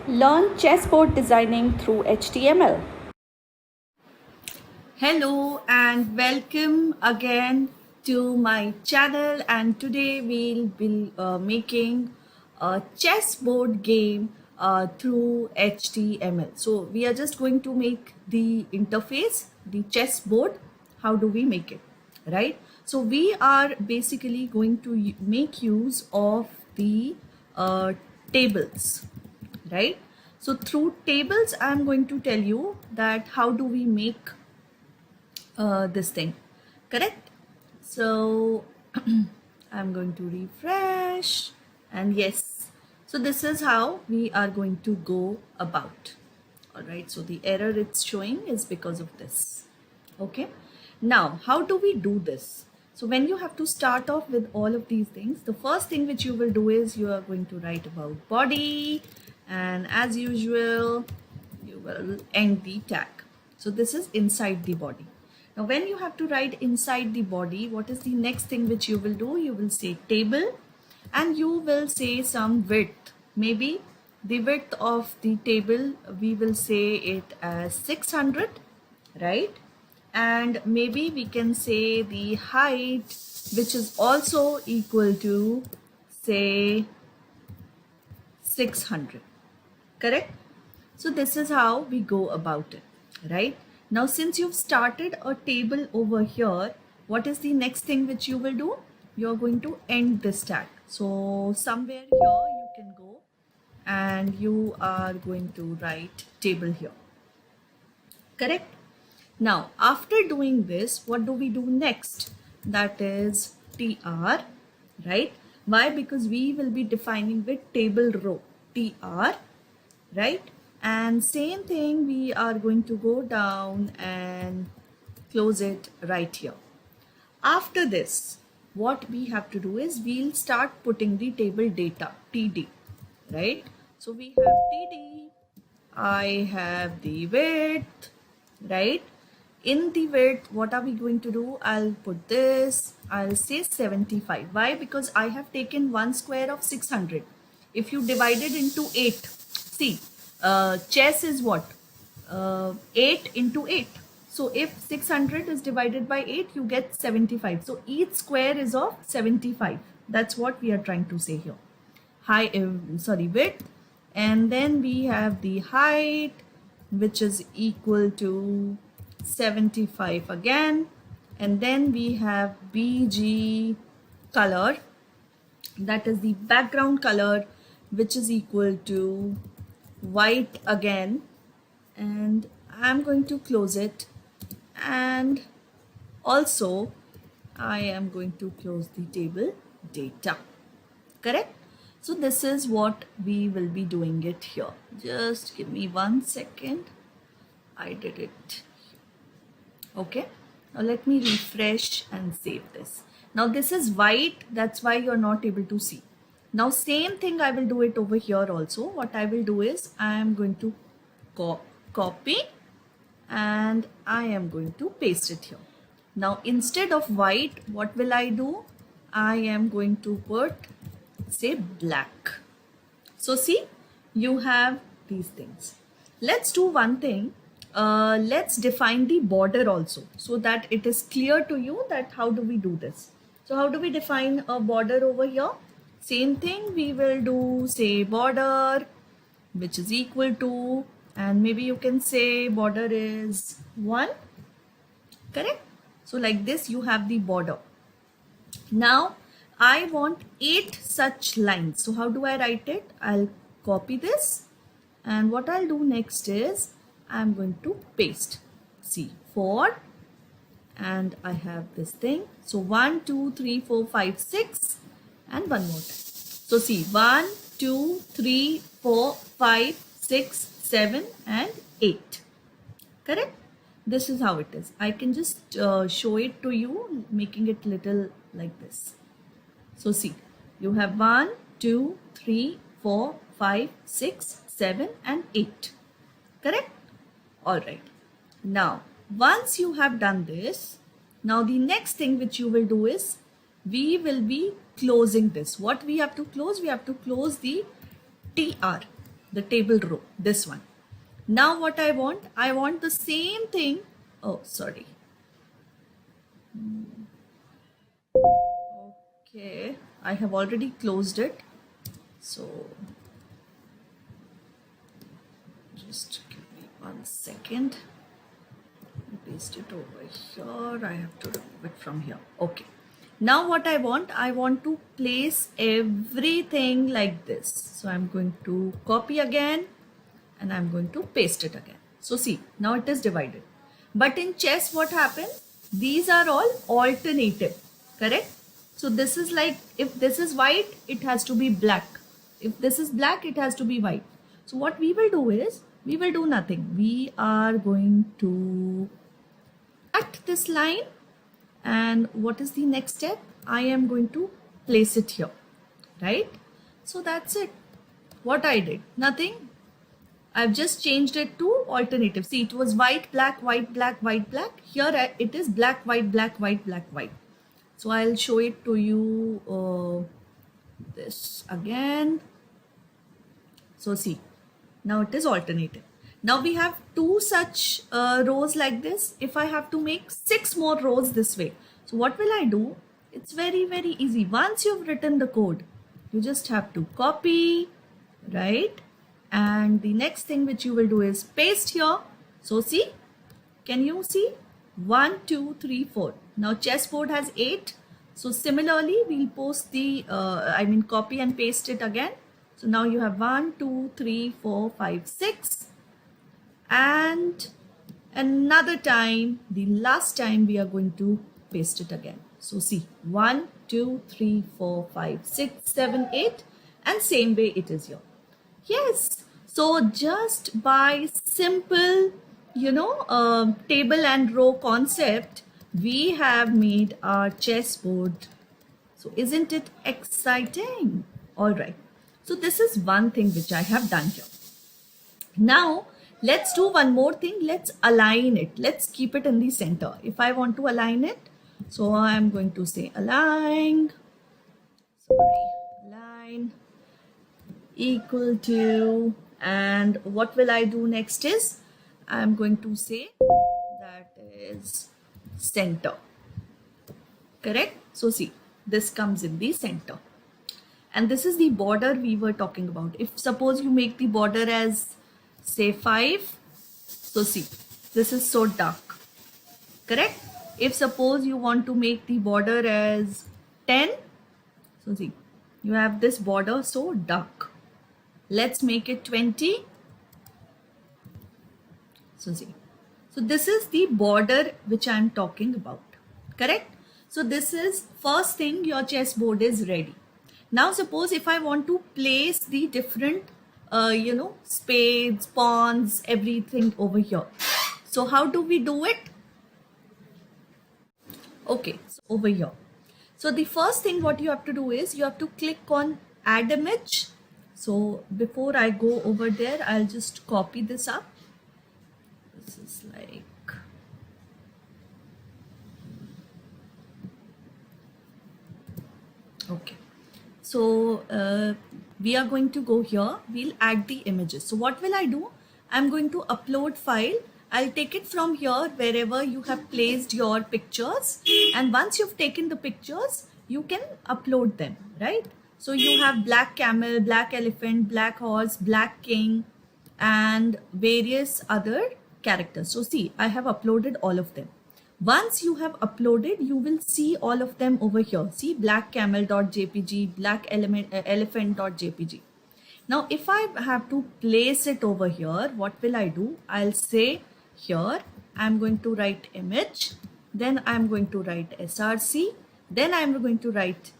Learn chessboard designing through HTML. Hello and welcome again to my channel, and today we'll be making a chessboard game through HTML. So we are just going to make the interface, the chessboard. How do we make it, right? So we are basically going to make use of the tables, right? So through tables I'm going to tell you that how do we make this thing, correct? So I'm going to refresh, and yes, so this is how we are going to go about. All right, so the error it's showing is because of this. Okay, now how do we do this? So when you have to start off with all of these things, the first thing which you will do is you are going to write about body, and as usual you will end the tag. So this is inside the body. Now when you have to write inside the body, what is the next thing which you will do? You will say table, and you will say some width. Maybe the width of the table, we will say it as 600, right? And maybe we can say the height, which is also equal to say 600, correct? So this is how we go about it, right? Now since you've started a table over here, what is the next thing which you will do? You're going to end this tag. So somewhere here you can go and you are going to write table here, correct? Now after doing this, what do we do next? That is tr, right? Why? Because we will be defining with table row tr, right? And same thing, we are going to go down and close it right here. After this, what we have to do is we'll start putting the table data, td, right? So we have td, I have the width, right? In the width, what are we going to do? I'll put this, I'll say 75. Why? Because I have taken 1 square of 600. If you divide it into 8, see, chess is what? 8 into 8. So if 600 is divided by 8, you get 75. So each square is of 75. That's what we are trying to say here. Width, and then we have the height, which is equal to 75 again, and then we have bg color, that is the background color, which is equal to white again, and I'm going to close it, and also I am going to close the table data, correct? So this is what we will be doing it here. Just give me 1 second. I did it. Okay, now let me refresh and save this. Now this is white, that's why you're not able to see. Now same thing I will do it over here also. What I will do is I am going to copy and I am going to paste it here. Now instead of white, what will I do? I am going to put say black. So see, you have these things. Let's do one thing. Let's define the border also, so that it is clear to you that how do we do this. So how do we define a border over here? Same thing, we will do say border, which is equal to, and maybe you can say border is 1, correct? So like this you have the border. Now I want 8 such lines. So how do I write it? I'll copy this, and what I'll do next is I'm going to paste. See, 4, and I have this thing. So 1, 2, 3, 4, 5, 6, and one more time. So see, 1, 2, 3, 4, 5, 6, 7, and 8. Correct? This is how it is. I can just show it to you, making it little like this. So see, you have 1, 2, 3, 4, 5, 6, 7, and 8. Correct? Alright. Now, once you have done this, now the next thing which you will do is, we will be closing this. What we have to close? We have to close the TR. the table row, this one. Now what I want the same thing. Oh, sorry. Okay, I have already closed it. So just give me 1 second. Paste it over here. I have to remove it from here. Okay. Now what I want to place everything like this. So I'm going to copy again and I'm going to paste it again. So see, now it is divided. But in chess, what happens? These are all alternative, correct? So this is like, if this is white, it has to be black. If this is black, it has to be white. So what we will do is, we will do nothing. We are going to cut this line. And what is the next step? I am going to place it here, right? So that's it. What I did, nothing. I've just changed it to alternative. See, it was white, black, white, black, white, black. Here it is black, white, black, white, black, white. So I'll show it to you this again. So see, now it is alternative. Now we have 2 such rows like this. If I have to make 6 more rows this way, so what will I do? It's very, very easy. Once you've written the code, you just have to copy, right? And the next thing which you will do is paste here. So see, can you see? 1, 2, 3, 4. Now chessboard has 8. So similarly, we'll post the, copy and paste it again. So now you have 1, 2, 3, 4, 5, 6. And another time, the last time we are going to paste it again. So see, 1, 2, 3, 4, 5, 6, 7, 8. And same way it is here. Yes. So just by simple, table and row concept, we have made our chessboard. So isn't it exciting? All right. So this is one thing which I have done here. Now let's do one more thing. Let's align it. Let's keep it in the center. If I want to align it, so I'm going to say align equal to, and what will I do next is, I'm going to say that is center, correct? So see, this comes in the center, and this is the border we were talking about. If suppose you make the border as say 5, so see, this is so dark, correct? If suppose you want to make the border as 10, so see, you have this border so dark. Let's make it 20. So see, so this is the border which I am talking about, correct? So this is first thing, your chessboard is ready. Now suppose if I want to place the different spades, pawns, everything over here. So how do we do it? Okay, so over here. So the first thing what you have to do is, you have to click on add image. So before I go over there, I'll just copy this up. This is like, okay. So we are going to go here. We'll add the images. So what will I do? I'm going to upload file. I'll take it from here wherever you have placed your pictures. And once you've taken the pictures, you can upload them, right? So you have black camel, black elephant, black horse, black king, and various other characters. So see, I have uploaded all of them. Once you have uploaded, you will see all of them over here. See, black camel.jpg, black elephant.jpg. Now, if I have to place it over here, what will I do? I'll say here, I'm going to write image. Then I'm going to write src. Then I'm going to write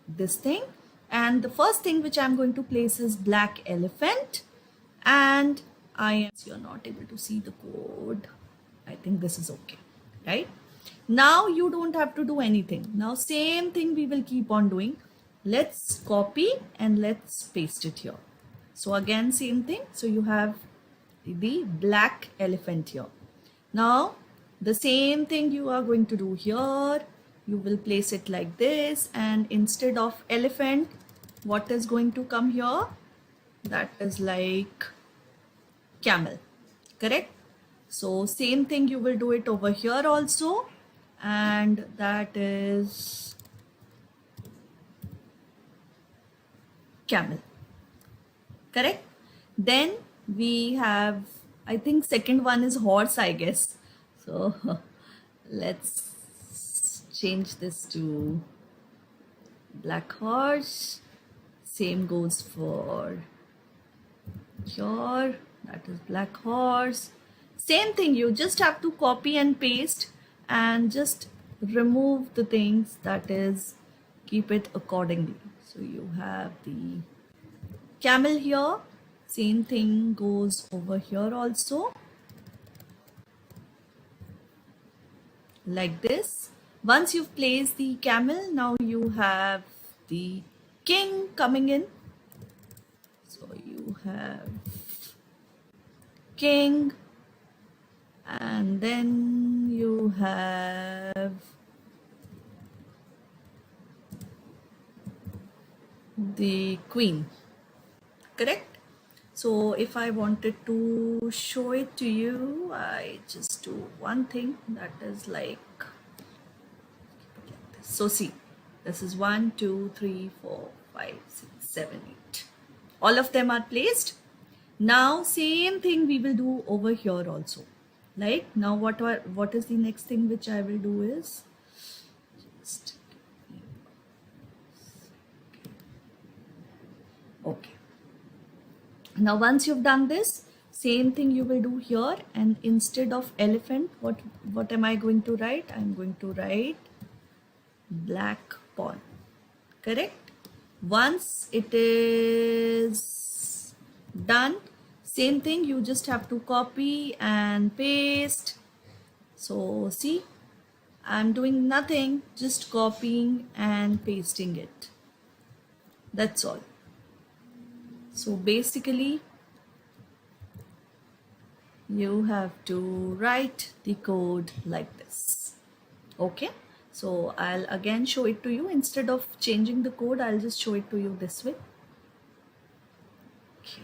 this thing. And the first thing which I'm going to place is black elephant. And you're not able to see the code. I think this is okay, right? Now you don't have to do anything. Now same thing we will keep on doing. Let's copy and let's paste it here. So again, same thing. So you have the black elephant here. Now the same thing you are going to do here. You will place it like this, and instead of elephant, what is going to come here? that is like camel, correct? So same thing, you will do it over here also, and that is camel, correct? Then we have, I think second one is horse, I guess. So let's change this to black horse. Same goes for here, that is black horse. Same thing, you just have to copy and paste and just remove the things, that is keep it accordingly. So you have the camel here, same thing goes over here also, like this. Once you've placed the camel, now you have the king coming in. So you have king, and then you have the queen, correct? So if I wanted to show it to you, I just do one thing, that is like this. So see, this is 1 2 3 4 5 6 7 8, all of them are placed. Now same thing we will do over here also. Like now what is the next thing which I will do is just okay. Now once you've done this, same thing you will do here, and instead of elephant, what am I going to write? I'm going to write black pawn, correct? Once it is done, same thing, you just have to copy and paste. So see, I'm doing nothing, just copying and pasting it, that's all. So basically you have to write the code like this, okay? So I'll again show it to you. Instead of changing the code, I'll just show it to you this way. Okay.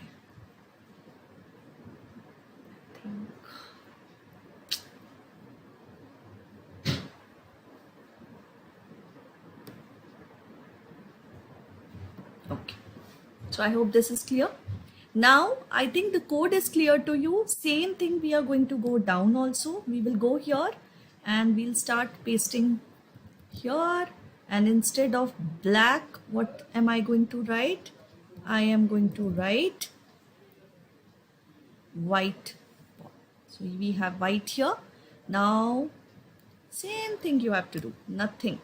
Okay. So I hope this is clear. Now I think the code is clear to you. Same thing we are going to go down also. We will go here and we'll start pasting here, and instead of black, what am I going to write? I am going to write white. So we have white here. Now same thing you have to do, nothing,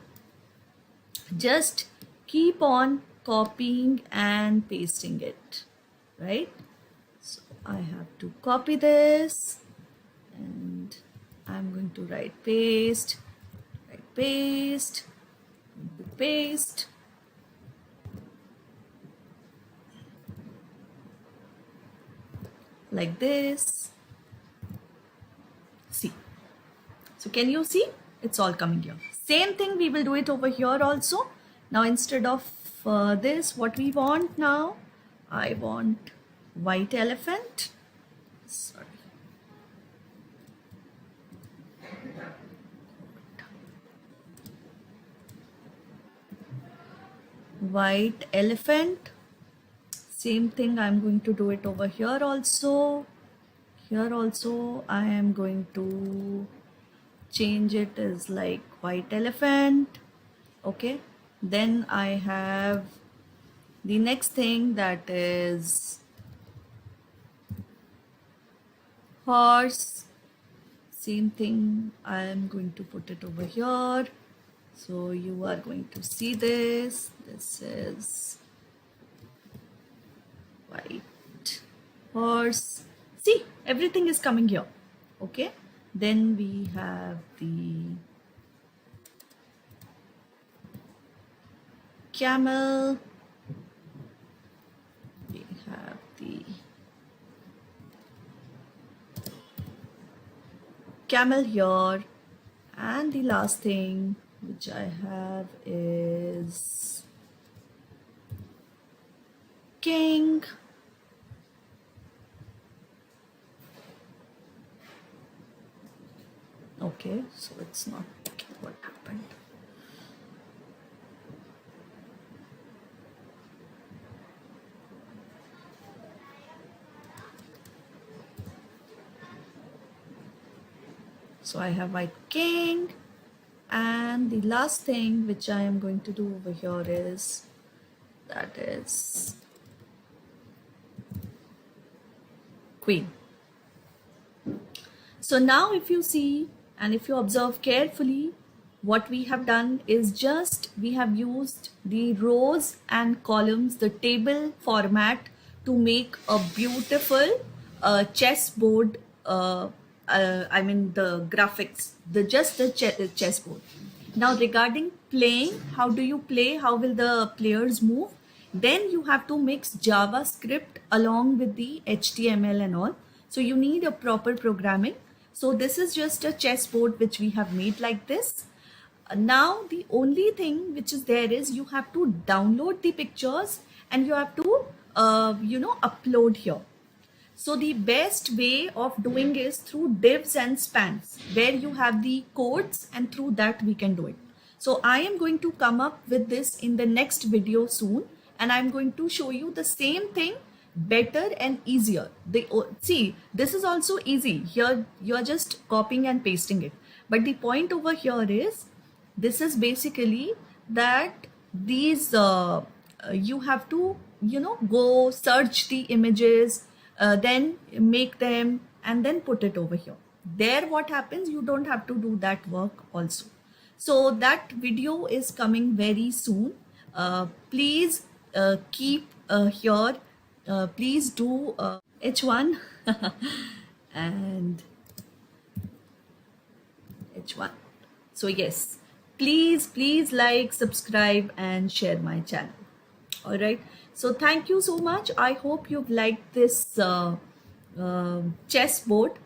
just keep on copying and pasting it, right? So I have to copy this and I'm going to write paste, paste, paste. Like this. See. So can you see? It's all coming here. Same thing we will do it over here also. Now instead of this, what we want now? I want white elephant. Sorry. White elephant. Same thing, I'm going to do it over here also. Here also I am going to change it as like white elephant. Okay, then I have the next thing, that is horse. Same thing, I am going to put it over here. So you are going to see this. This is white horse. See, everything is coming here. Okay, then we have the camel. We have the camel here, and the last thing which I have is king. Okay, so it's not what happened. So I have white king, and the last thing which I am going to do over here is, that is queen. So now if you see and if you observe carefully, what we have done is just we have used the rows and columns, the table format, to make a beautiful chessboard. I mean the graphics, the chessboard. Now regarding playing, how do you play? How will the players move? Then you have to mix JavaScript along with the HTML and all. So you need a proper programming. So this is just a chessboard which we have made like this. Now the only thing which is there is you have to download the pictures and you have to upload here. So the best way of doing is through divs and spans, where you have the codes, and through that we can do it. So I am going to come up with this in the next video soon, and I'm going to show you the same thing better and easier. See, this is also easy. Here you're just copying and pasting it. But the point over here is, this is basically that these you have to go search the images, then make them and then put it over here. There what happens, you don't have to do that work also. So that video is coming very soon. Please keep here. Please do H1 and H1. So yes, please like, subscribe and share my channel. All right, so thank you so much. I hope you've liked this chessboard.